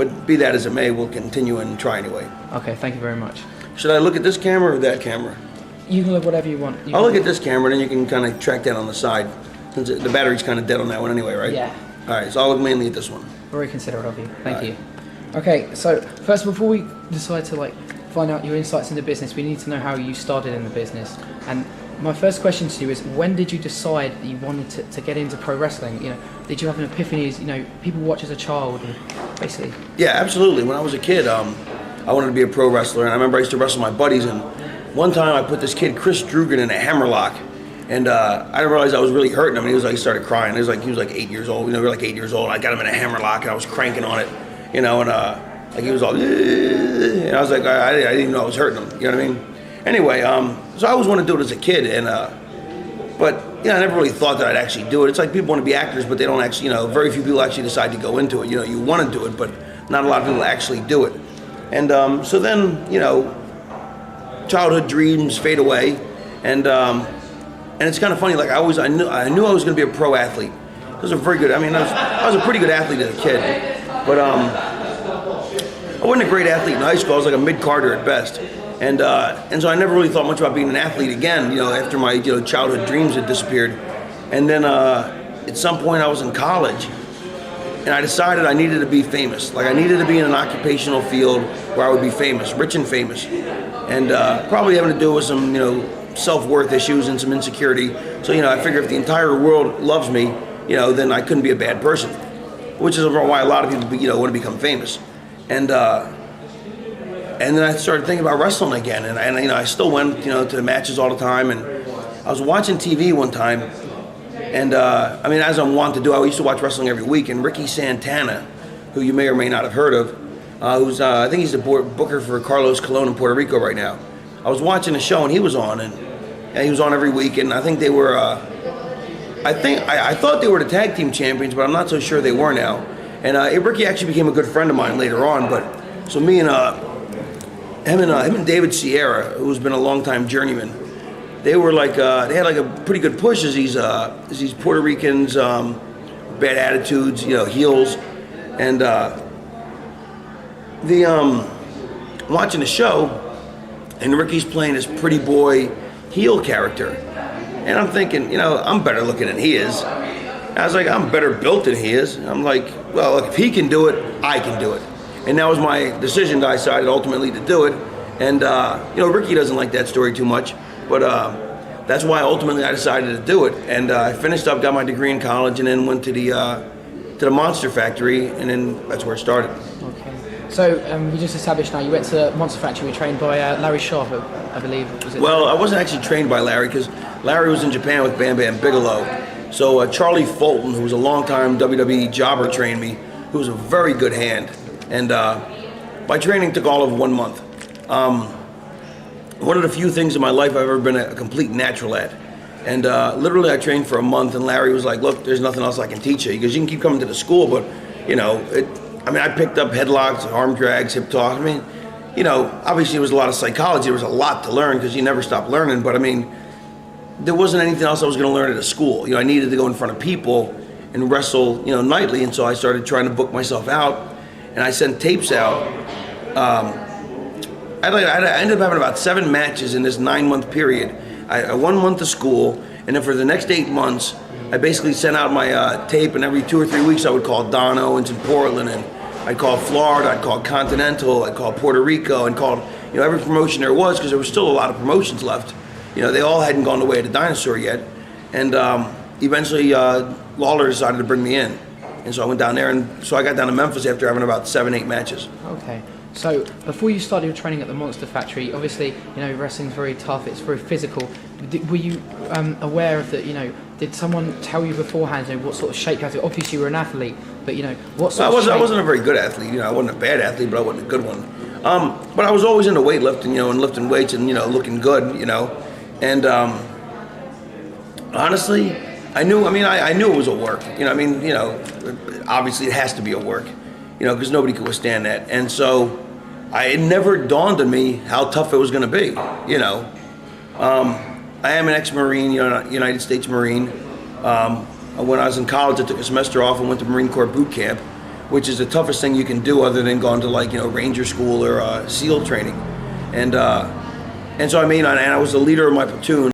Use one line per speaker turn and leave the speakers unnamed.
But be that as it may, we'll continue and try anyway.
Okay, thank you very much.
Should I look at this camera or that camera?
You can look whatever you want.
I'll look at this camera, then you can kind of track that on the side. Since the battery's kind of dead on that one anyway, right?
Yeah.
All right, so I'll look mainly at this one.
Very considerate of you. Thank you. Okay, so first, before we decide to find out your insights into business, we need to know how you started in the business. And my first question to you is, when did you decide that you wanted to get into pro wrestling? You know, did you have an epiphany? You know, people watch as a child, and basically.
Yeah, absolutely. When I was a kid, I wanted to be a pro wrestler, and I remember I used to wrestle my buddies. And one time, I put this kid Chris Drugan in a hammerlock, and I didn't realize I was really hurting him. And he started crying. He was like 8 years old. You know, we were like 8 years old. I got him in a hammerlock, and I was cranking on it. You know, and he was all, and I was like, I didn't even know I was hurting him. You know what I mean? Anyway, so I always wanted to do it as a kid, and but I never really thought that I'd actually do it. It's like people want to be actors, but they don't actually. You know, very few people actually decide to go into it. You know, you want to do it, but not a lot of people actually do it. And so then, childhood dreams fade away, and it's kind of funny. Like I knew I was going to be a pro athlete. I was a very good. I mean, I was a pretty good athlete as a kid, but I wasn't a great athlete in high school. I was like a mid-carder at best. And so I never really thought much about being an athlete again, after my childhood dreams had disappeared. And then at some point I was in college, and I decided I needed to be famous. Like I needed to be in an occupational field where I would be famous, rich and famous. And probably having to do with some, self-worth issues and some insecurity. So, I figured if the entire world loves me, then I couldn't be a bad person. Which is why a lot of people, want to become famous. And then I started thinking about wrestling again, and I still went, to the matches all the time. And I was watching TV one time, and as I'm wont to do, I used to watch wrestling every week. And Ricky Santana, who you may or may not have heard of, who's I think he's the booker for Carlos Colon in Puerto Rico right now. I was watching a show, and he was on, and he was on every week. And I think they were, I thought they were the tag team champions, but I'm not so sure they were now. And Ricky actually became a good friend of mine later on. But so me and him and David Sierra, who's been a longtime journeyman, they were like they had like a pretty good push as these Puerto Ricans, bad attitudes, heels, and watching the show, and Ricky's playing this pretty boy heel character, and I'm thinking, I'm better looking than he is. I was like, I'm better built than he is. I'm like, well, look, if he can do it, I can do it. And that was my decision. I decided ultimately to do it. And, Ricky doesn't like that story too much, but that's why ultimately I decided to do it. And I finished up, got my degree in college, and then went to the Monster Factory, and then that's where it started.
Okay. So we just established now you went to Monster Factory, you were trained by Larry Sharp, I believe, was it?
Well, I wasn't actually trained by Larry, because Larry was in Japan with Bam Bam Bigelow. So Charlie Fulton, who was a longtime WWE jobber, trained me, who was a very good hand. And my training took all of 1 month. One of the few things in my life I've ever been a complete natural at. And literally I trained for a month, and Larry was like, look, there's nothing else I can teach you. Because you can keep coming to the school, but, I picked up headlocks, arm drags, hip toss. Obviously there was a lot of psychology. There was a lot to learn because you never stop learning. But, there wasn't anything else I was going to learn at a school. I needed to go in front of people and wrestle, nightly. And so I started trying to book myself out. And I sent tapes out. I ended up having about 7 matches in this 9-month period. I 1 month of school, and then for the next 8 months, I basically sent out my tape, and every 2 or 3 weeks I would call Don Owens in Portland, and I'd call Florida, I'd call Continental, I'd call Puerto Rico, and called every promotion there was, because there was still a lot of promotions left. They all hadn't gone the way of the dinosaur yet. And eventually Lawler decided to bring me in. And so I went down there, and so I got down to Memphis after having about 7-8 matches.
Okay. So before you started your training at the Monster Factory, obviously, wrestling's very tough, it's very physical. Were you aware of that, did someone tell you beforehand what sort of shape you had to? Obviously you were an athlete, but what sort of shape? I wasn't
a very good athlete, I wasn't a bad athlete, but I wasn't a good one. But I was always into weightlifting, and lifting weights and, looking good, And honestly, I knew it was a work. Obviously it has to be a work, because nobody could withstand that. And so it never dawned on me how tough it was going to be, I am an ex-Marine, United States Marine. When I was in college, I took a semester off and went to Marine Corps boot camp, which is the toughest thing you can do other than going to like, Ranger school or SEAL training. And so I was the leader of my platoon.